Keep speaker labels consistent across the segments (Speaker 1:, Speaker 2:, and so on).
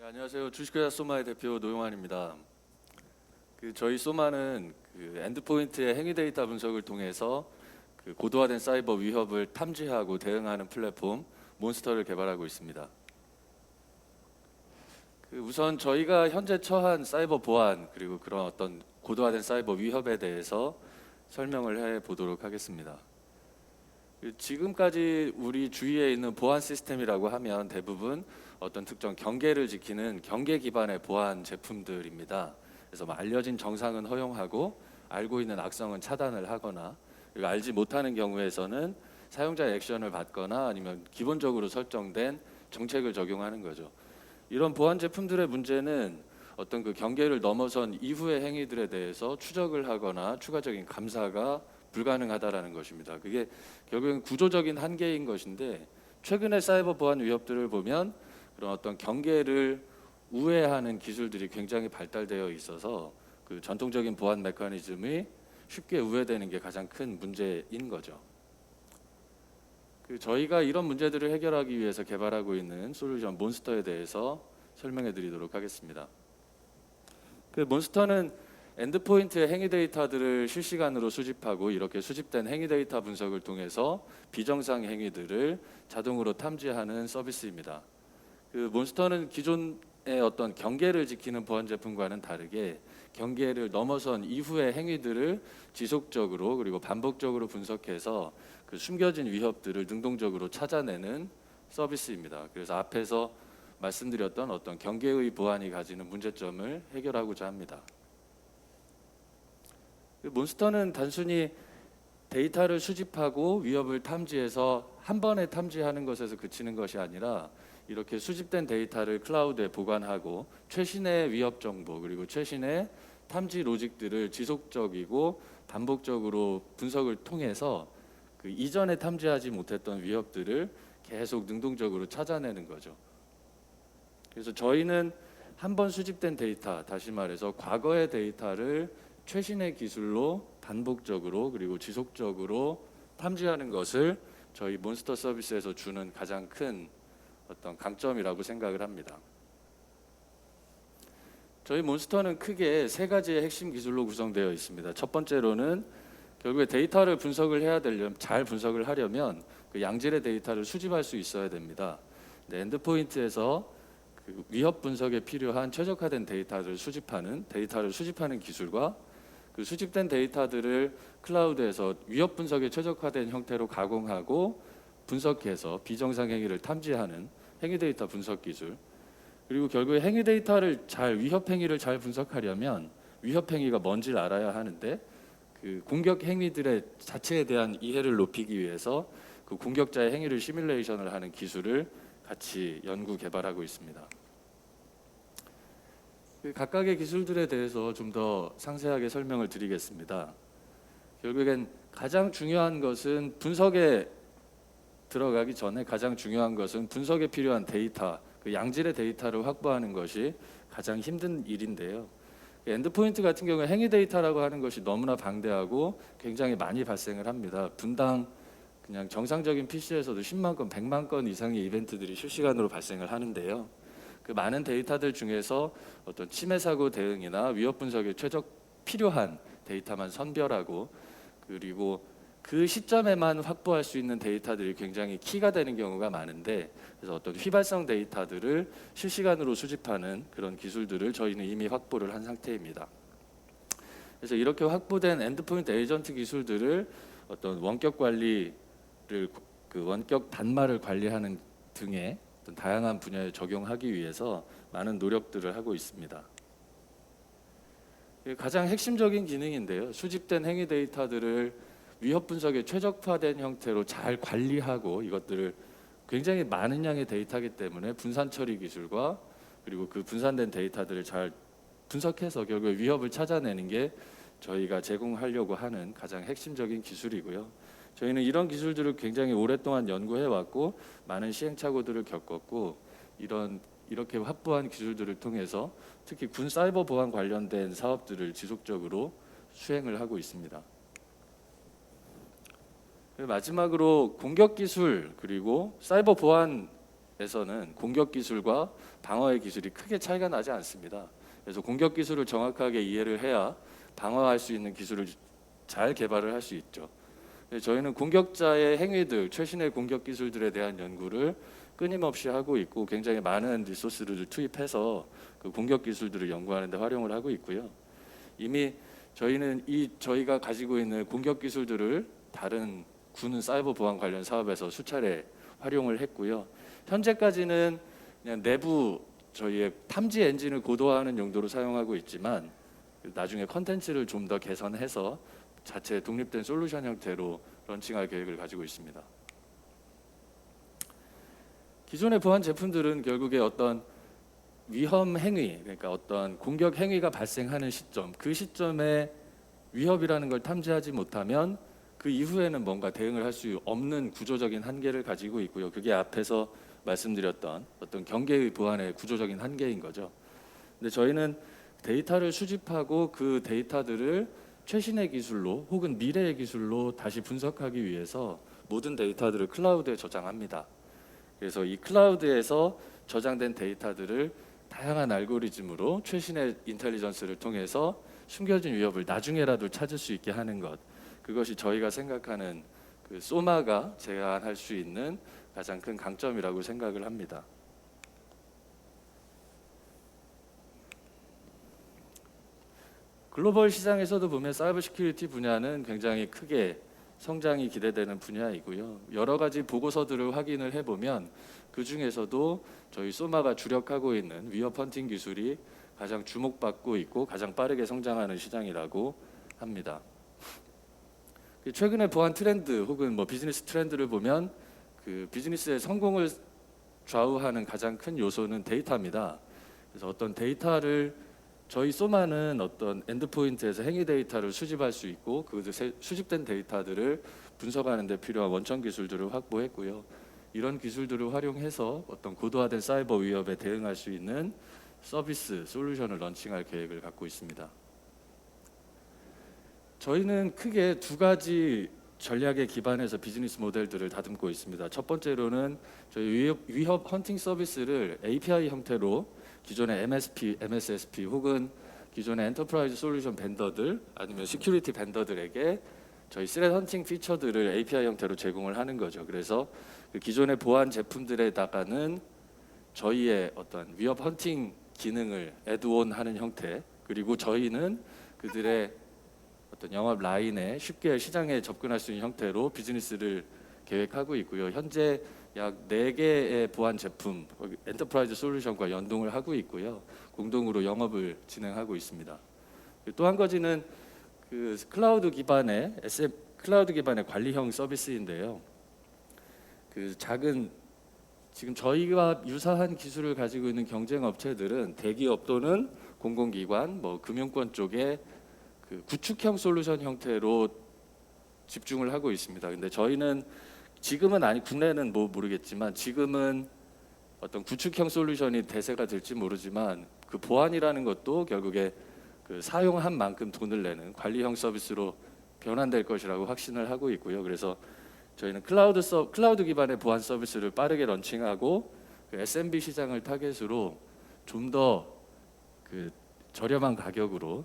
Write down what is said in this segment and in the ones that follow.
Speaker 1: 안녕하세요. 주식회사 소마의 대표 노용환입니다. 저희 소마는 엔드포인트의 행위 데이터 분석을 통해서 고도화된 사이버 위협을 탐지하고 대응하는 플랫폼 몬스터를 개발하고 있습니다. 우선 저희가 현재 처한 사이버 보안 그리고 그런 어떤 고도화된 사이버 위협에 대해서 설명을 해 보도록 하겠습니다. 지금까지 우리 주위에 있는 보안 시스템이라고 하면 대부분 어떤 특정 경계를 지키는 경계 기반의 보안 제품들입니다. 그래서 알려진 정상은 허용하고 알고 있는 악성은 차단을 하거나, 그리고 알지 못하는 경우에서는 사용자의 액션을 받거나 아니면 기본적으로 설정된 정책을 적용하는 거죠. 이런 보안 제품들의 문제는 어떤 경계를 넘어선 이후의 행위들에 대해서 추적을 하거나 추가적인 감사가 불가능하다라는 것입니다. 그게 결국엔 구조적인 한계인 것인데, 최근의 사이버 보안 위협들을 보면 그런 어떤 경계를 우회하는 기술들이 굉장히 발달되어 있어서 전통적인 보안 메커니즘이 쉽게 우회되는 게 가장 큰 문제인 거죠. 저희가 이런 문제들을 해결하기 위해서 개발하고 있는 솔루션 몬스터에 대해서 설명해 드리도록 하겠습니다. 몬스터는 엔드포인트의 행위 데이터들을 실시간으로 수집하고, 이렇게 수집된 행위 데이터 분석을 통해서 비정상 행위들을 자동으로 탐지하는 서비스입니다. 몬스터는 기존의 어떤 경계를 지키는 보안 제품과는 다르게 경계를 넘어선 이후의 행위들을 지속적으로 그리고 반복적으로 분석해서 숨겨진 위협들을 능동적으로 찾아내는 서비스입니다. 그래서 앞에서 말씀드렸던 어떤 경계의 보안이 가지는 문제점을 해결하고자 합니다. 몬스터는 단순히 데이터를 수집하고 위협을 탐지해서 한 번에 탐지하는 것에서 그치는 것이 아니라, 이렇게 수집된 데이터를 클라우드에 보관하고 최신의 위협 정보 그리고 최신의 탐지 로직들을 지속적이고 반복적으로 분석을 통해서 이전에 탐지하지 못했던 위협들을 계속 능동적으로 찾아내는 거죠. 그래서 저희는 한 번 수집된 데이터, 다시 말해서 과거의 데이터를 최신의 기술로 반복적으로 그리고 지속적으로 탐지하는 것을 저희 몬스터 서비스에서 주는 가장 큰 어떤 강점이라고 생각을 합니다. 저희 몬스터는 크게 세 가지의 핵심 기술로 구성되어 있습니다. 첫 번째로는 결국에 데이터를 분석을 해야 되려면, 잘 분석을 하려면 양질의 데이터를 수집할 수 있어야 됩니다. 엔드포인트에서 위협 분석에 필요한 최적화된 데이터를 수집하는 기술과 수집된 데이터들을 클라우드에서 위협 분석에 최적화된 형태로 가공하고 분석해서 비정상 행위를 탐지하는 행위 데이터 분석 기술, 그리고 결국에 위협 행위를 잘 분석하려면 위협 행위가 뭔지를 알아야 하는데, 공격 행위들의 자체에 대한 이해를 높이기 위해서 공격자의 행위를 시뮬레이션을 하는 기술을 같이 연구 개발하고 있습니다. 각각의 기술들에 대해서 좀 더 상세하게 설명을 드리겠습니다. 결국엔 가장 중요한 것은 분석에 들어가기 전에 가장 중요한 것은 분석에 필요한 데이터, 양질의 데이터를 확보하는 것이 가장 힘든 일인데요. 엔드포인트 같은 경우에 행위 데이터라고 하는 것이 너무나 방대하고 굉장히 많이 발생을 합니다. 분당 그냥 정상적인 PC에서도 10만 건, 100만 건 이상의 이벤트들이 실시간으로 발생을 하는데요. 많은 데이터들 중에서 어떤 침해 사고 대응이나 위협 분석에 필요한 데이터만 선별하고, 그리고 그 시점에만 확보할 수 있는 데이터들이 굉장히 키가 되는 경우가 많은데, 그래서 어떤 휘발성 데이터들을 실시간으로 수집하는 그런 기술들을 저희는 이미 확보를 한 상태입니다. 그래서 이렇게 확보된 엔드포인트 에이전트 기술들을 어떤 원격 관리를, 원격 단말을 관리하는 등의 다양한 분야에 적용하기 위해서 많은 노력들을 하고 있습니다. 가장 핵심적인 기능인데요. 수집된 행위 데이터들을 위협 분석에 최적화된 형태로 잘 관리하고, 이것들을 굉장히 많은 양의 데이터이기 때문에 분산 처리 기술과 그리고 분산된 데이터들을 잘 분석해서 결국 위협을 찾아내는 게 저희가 제공하려고 하는 가장 핵심적인 기술이고요. 저희는 이런 기술들을 굉장히 오랫동안 연구해 왔고 많은 시행착오들을 겪었고, 이렇게 확보한 기술들을 통해서 특히 군 사이버 보안 관련된 사업들을 지속적으로 수행을 하고 있습니다. 마지막으로 공격 기술 그리고 사이버 보안 에서는 공격 기술과 방어의 기술이 크게 차이가 나지 않습니다. 그래서 공격 기술을 정확하게 이해를 해야 방어할 수 있는 기술을 잘 개발을 할 수 있죠. 저희는 공격자의 행위들, 최신의 공격 기술들에 대한 연구를 끊임없이 하고 있고 굉장히 많은 리소스를 투입해서 그 공격 기술들을 연구하는 데 활용을 하고 있고요. 이미 저희는 저희가 가지고 있는 공격 기술들을 다른 군 사이버 보안 관련 사업에서 수차례 활용을 했고요. 현재까지는 그냥 내부 저희의 탐지 엔진을 고도화하는 용도로 사용하고 있지만 나중에 컨텐츠를 좀 더 개선해서 자체 독립된 솔루션 형태로 런칭할 계획을 가지고 있습니다. 기존의 보안 제품들은 결국에 어떤 위험 행위, 그러니까 어떤 공격 행위가 발생하는 시점, 그 시점에 위협이라는 걸 탐지하지 못하면 그 이후에는 뭔가 대응을 할 수 없는 구조적인 한계를 가지고 있고요. 그게 앞에서 말씀드렸던 어떤 경계의 보안의 구조적인 한계인 거죠. 근데 저희는 데이터를 수집하고 그 데이터들을 최신의 기술로 혹은 미래의 기술로 다시 분석하기 위해서 모든 데이터들을 클라우드에 저장합니다. 그래서 이 클라우드에서 저장된 데이터들을 다양한 알고리즘으로 최신의 인텔리전스를 통해서 숨겨진 위협을 나중에라도 찾을 수 있게 하는 것, 그것이 저희가 생각하는 그 소마가 제안할 수 있는 가장 큰 강점이라고 생각을 합니다. 글로벌 시장에서도 보면 사이버 시큐리티 분야는 굉장히 크게 성장이 기대되는 분야이고요. 여러 가지 보고서들을 확인을 해보면 그 중에서도 저희 소마가 주력하고 있는 위협 헌팅 기술이 가장 주목받고 있고 가장 빠르게 성장하는 시장이라고 합니다. 최근의 보안 트렌드 혹은 비즈니스 트렌드를 보면 그 비즈니스의 성공을 좌우하는 가장 큰 요소는 데이터입니다. 그래서 어떤 데이터를 저희 소마는 어떤 엔드포인트에서 행위 데이터를 수집할 수 있고 그 수집된 데이터들을 분석하는 데 필요한 원천 기술들을 확보했고요. 이런 기술들을 활용해서 어떤 고도화된 사이버 위협에 대응할 수 있는 서비스, 솔루션을 런칭할 계획을 갖고 있습니다. 저희는 크게 두 가지 전략에 기반해서 비즈니스 모델들을 다듬고 있습니다. 첫 번째로는 저희 위협 헌팅 서비스를 API 형태로 기존의 MSP, MSSP 혹은 기존의 엔터프라이즈 솔루션 벤더들 아니면 시큐리티 벤더들에게 저희 스레드 헌팅 피처들을 API 형태로 제공을 하는 거죠. 그래서 그 기존의 보안 제품들에다가는 저희의 어떤 위협 헌팅 기능을 애드온 하는 형태, 그리고 저희는 그들의 어떤 영업 라인에 쉽게 시장에 접근할 수 있는 형태로 비즈니스를 계획하고 있고요. 현재 약 4개의 보안 제품, 엔터프라이즈 솔루션과 연동을 하고 있고요. 공동으로 영업을 진행하고 있습니다. 또 한 가지는 그 클라우드 기반의 관리형 서비스인데요. 그 작은 지금 저희와 유사한 기술을 가지고 있는 경쟁 업체들은 대기업 또는 공공기관, 금융권 쪽에 그 구축형 솔루션 형태로 집중을 하고 있습니다. 근데 저희는 지금은 국내는 모르겠지만 지금은 어떤 구축형 솔루션이 대세가 될지 모르지만 그 보안이라는 것도 결국에 그 사용한 만큼 돈을 내는 관리형 서비스로 변환될 것이라고 확신을 하고 있고요. 그래서 저희는 클라우드 기반의 보안 서비스를 빠르게 런칭하고 그 SMB 시장을 타겟으로 좀 더 그 저렴한 가격으로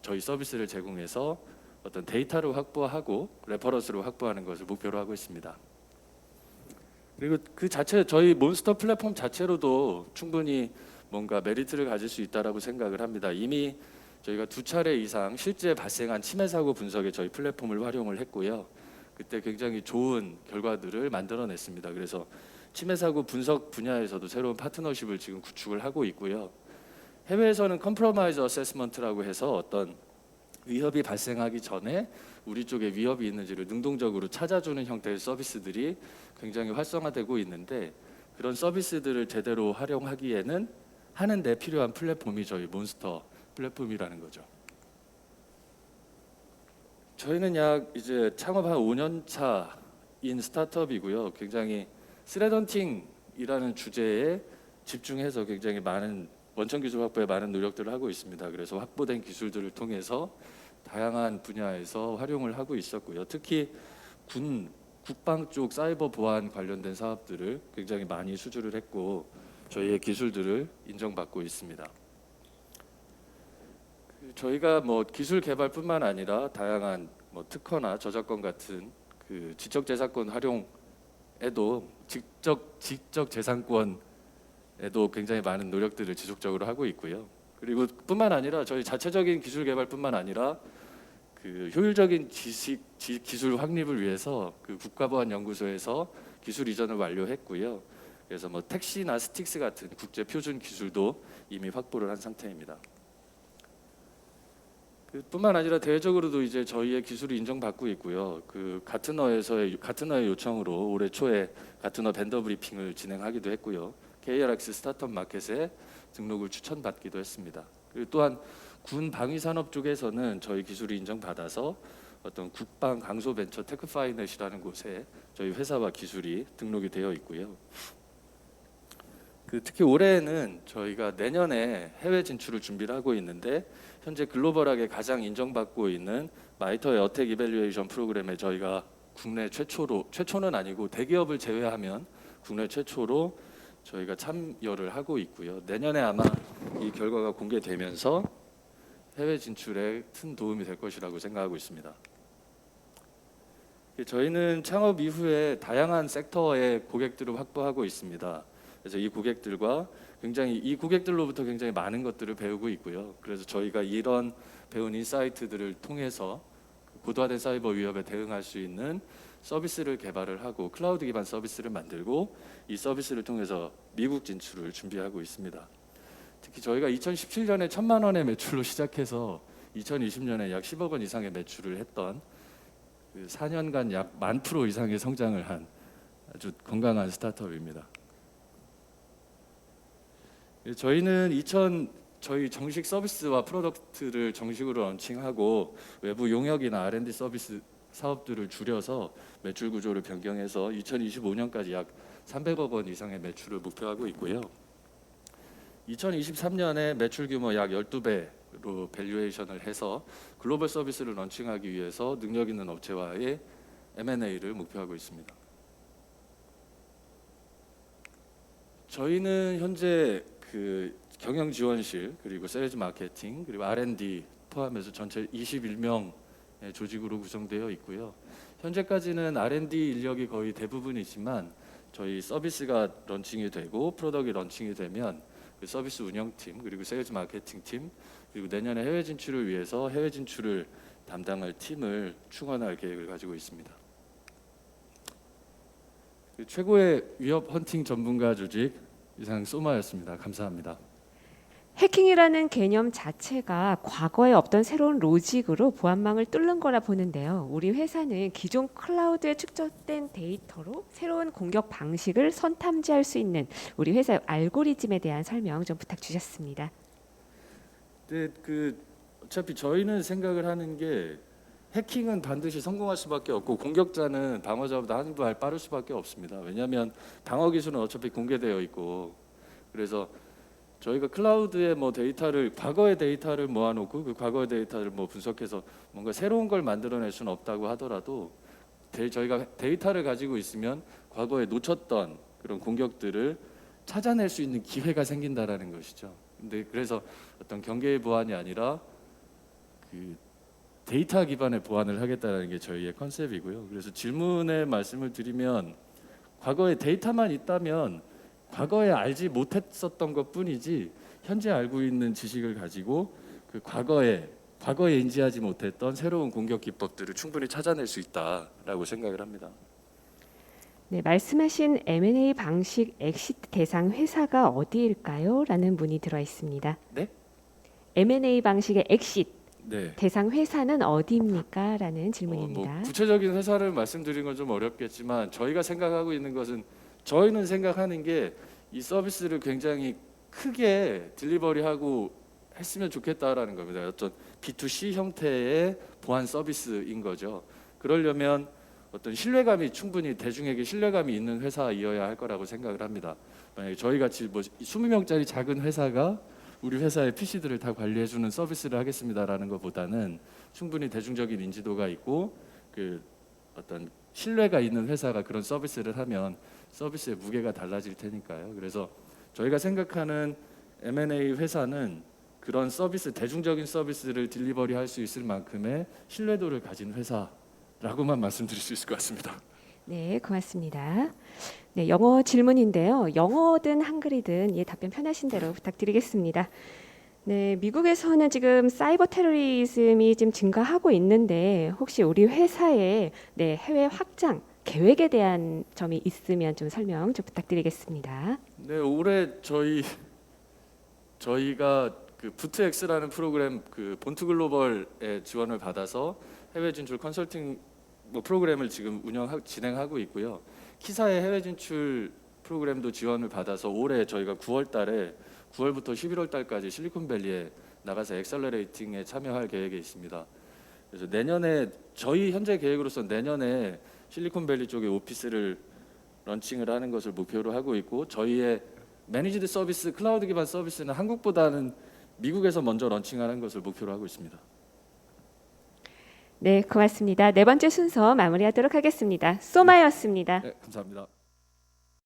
Speaker 1: 저희 서비스를 제공해서 어떤 데이터를 확보하고 레퍼런스를 확보하는 것을 목표로 하고 있습니다. 그리고 그 자체 저희 몬스터 플랫폼 자체로도 충분히 뭔가 메리트를 가질 수 있다라고 생각을 합니다. 이미 저희가 2차례 이상 실제 발생한 침해 사고 분석에 저희 플랫폼을 활용을 했고요. 그때 굉장히 좋은 결과들을 만들어냈습니다. 그래서 침해 사고 분석 분야에서도 새로운 파트너십을 지금 구축을 하고 있고요. 해외에서는 컴프로마이즈 어세스먼트라고 해서 어떤 위협이 발생하기 전에 우리 쪽에 위협이 있는지를 능동적으로 찾아주는 형태의 서비스들이 굉장히 활성화되고 있는데, 그런 서비스들을 제대로 활용하기에는 하는 데 필요한 플랫폼이 저희 몬스터 플랫폼이라는 거죠. 저희는 약 이제 창업 한 5년 차인 스타트업이고요. 굉장히 스레드 헌팅이라는 주제에 집중해서 굉장히 많은 원천 기술 확보에 많은 노력들을 하고 있습니다. 그래서 확보된 기술들을 통해서 다양한 분야에서 활용을 하고 있었고요. 특히 군 국방 쪽 사이버 보안 관련된 사업들을 굉장히 많이 수주를 했고 저희의 기술들을 인정받고 있습니다. 저희가 뭐 기술 개발뿐만 아니라 다양한 뭐 특허나 저작권 같은 그 지적재산권 활용에도 지적재산권에도 굉장히 많은 노력들을 지속적으로 하고 있고요. 그리고 뿐만 아니라 저희 자체적인 기술 개발뿐만 아니라 그 효율적인 기술 확립을 위해서 그 국가보안연구소에서 기술 이전을 완료했고요. 그래서 뭐 택시나 스틱스 같은 국제 표준 기술도 이미 확보를 한 상태입니다. 뿐만 아니라 대외적으로도 이제 저희의 기술이 인정받고 있고요. 그 가트너의 요청으로 올해 초에 가트너 벤더 브리핑을 진행하기도 했고요. KRX 스타트업 마켓에 등록을 추천받기도 했습니다. 그리고 또한 군 방위 산업 쪽에서는 저희 기술이 인정받아서 어떤 국방 강소 벤처 테크파이넷이라는 곳에 저희 회사와 기술이 등록이 되어 있고요. 특히 올해에는 저희가 내년에 해외 진출을 준비를 하고 있는데 현재 글로벌하게 가장 인정받고 있는 마이터의 어택 이밸류에이션 프로그램에 저희가 국내 최초는 아니고 대기업을 제외하면 국내 최초로 저희가 참여를 하고 있고요. 내년에 아마 이 결과가 공개되면서 해외 진출에 큰 도움이 될 것이라고 생각하고 있습니다. 저희는 창업 이후에 다양한 섹터의 고객들을 확보하고 있습니다. 그래서 이 고객들로부터 굉장히 많은 것들을 배우고 있고요. 그래서 저희가 이런 배운 인사이트들을 통해서 고도화된 사이버 위협에 대응할 수 있는 서비스를 개발을 하고 클라우드 기반 서비스를 만들고 이 서비스를 통해서 미국 진출을 준비하고 있습니다. 특히 저희가 2017년에 1,000만 원의 매출로 시작해서 2020년에 약 10억 원 이상의 매출을 했던 4년간 약 10,000% 이상의 성장을 한 아주 건강한 스타트업입니다. 저희는 저희 정식 서비스와 프로덕트를 정식으로 런칭하고 외부 용역이나 R&D 서비스 사업들을 줄여서 매출 구조를 변경해서 2025년까지 약 300억 원 이상의 매출을 목표하고 있고요. 2023년에 매출 규모 약 12배로 밸류에이션을 해서 글로벌 서비스를 런칭하기 위해서 능력 있는 업체와의 M&A를 목표하고 있습니다. 저희는 현재 그 경영 지원실 그리고 세일즈 마케팅 그리고 R&D 포함해서 전체 21명의 조직으로 구성되어 있고요. 현재까지는 R&D 인력이 거의 대부분이지만 저희 서비스가 런칭이 되고 프로덕트가 런칭이 되면 그 서비스 운영팀 그리고 세일즈 마케팅팀 그리고 내년에 해외 진출을 위해서 해외 진출을 담당할 팀을 충원할 계획을 가지고 있습니다. 최고의 위협 헌팅 전문가 조직 이상 소마였습니다. 감사합니다.
Speaker 2: 해킹이라는 개념 자체가 과거에 없던 새로운 로직으로 보안망을 뚫는 거라 보는데요. 우리 회사는 기존 클라우드에 축적된 데이터로 새로운 공격 방식을 선탐지할 수 있는 우리 회사의 알고리즘에 대한 설명 좀 부탁 주셨습니다.
Speaker 1: 네, 어차피 저희는 생각을 하는 게 해킹은 반드시 성공할 수밖에 없고 공격자는 방어자보다 한두 발 빠를 수밖에 없습니다. 왜냐하면 방어 기술은 어차피 공개되어 있고 그래서 저희가 클라우드에 뭐 과거의 데이터를 모아놓고 그 과거의 데이터를 뭐 분석해서 뭔가 새로운 걸 만들어낼 수는 없다고 하더라도 저희가 데이터를 가지고 있으면 과거에 놓쳤던 그런 공격들을 찾아낼 수 있는 기회가 생긴다라는 것이죠. 근데 그래서 어떤 경계의 보안이 아니라 데이터 기반의 보안을 하겠다는 게 저희의 컨셉이고요. 그래서 질문에 말씀을 드리면 과거에 데이터만 있다면 과거에 알지 못했었던 것뿐이지 현재 알고 있는 지식을 가지고 그 과거에 인지하지 못했던 새로운 공격 기법들을 충분히 찾아낼 수 있다라고 생각을 합니다.
Speaker 2: 네, 말씀하신 M&A 방식 엑시트 대상 회사가 어디일까요? 라는 문의 들어 있습니다.
Speaker 1: 네?
Speaker 2: M&A 방식의 엑시트
Speaker 1: 네.
Speaker 2: 대상 회사는 어디입니까? 라는 질문입니다.
Speaker 1: 뭐 구체적인 회사를 말씀드리는 건 좀 어렵겠지만 저희가 생각하고 있는 것은 저희는 생각하는 게 이 서비스를 굉장히 크게 딜리버리하고 했으면 좋겠다라는 겁니다. 어떤 B2C 형태의 보안 서비스인 거죠. 그러려면 어떤 충분히 대중에게 신뢰감이 있는 회사이어야 할 거라고 생각을 합니다. 만약에 저희 같이 뭐 20명짜리 작은 회사가 우리 회사의 PC들을 다 관리해주는 서비스를 하겠습니다라는 것보다는 충분히 대중적인 인지도가 있고 어떤 신뢰가 있는 회사가 그런 서비스를 하면 서비스의 무게가 달라질 테니까요. 그래서 저희가 생각하는 M&A 회사는 그런 서비스, 대중적인 서비스를 딜리버리 할 수 있을 만큼의 신뢰도를 가진 회사라고만 말씀드릴 수 있을 것 같습니다.
Speaker 2: 네, 고맙습니다. 네, 영어 질문인데요. 영어든 한글이든 답변 편하신 대로 부탁드리겠습니다. 네, 미국에서는 지금 사이버 테러리즘이 좀 증가하고 있는데 혹시 우리 회사의 해외 확장 계획에 대한 점이 있으면 좀 설명 좀 부탁드리겠습니다.
Speaker 1: 네, 올해 저희가 그 부트엑스라는 프로그램 그 본투 글로벌의 지원을 받아서 해외 진출 컨설팅 프로그램을 지금 진행하고 있고요. 키사의 해외 진출 프로그램도 지원을 받아서 올해 저희가 9월부터 11월달까지 실리콘밸리에 나가서 엑셀러레이팅에 참여할 계획에 있습니다. 그래서 내년에 저희 현재 계획으로서 내년에 실리콘밸리 쪽에 오피스를 런칭을 하는 것을 목표로 하고 있고 저희의 매니지드 서비스, 클라우드 기반 서비스는 한국보다는 미국에서 먼저 런칭하는 것을 목표로 하고 있습니다.
Speaker 2: 네, 고맙습니다. 네 번째 순서 마무리하도록 하겠습니다. 소마였습니다.
Speaker 1: 네, 감사합니다.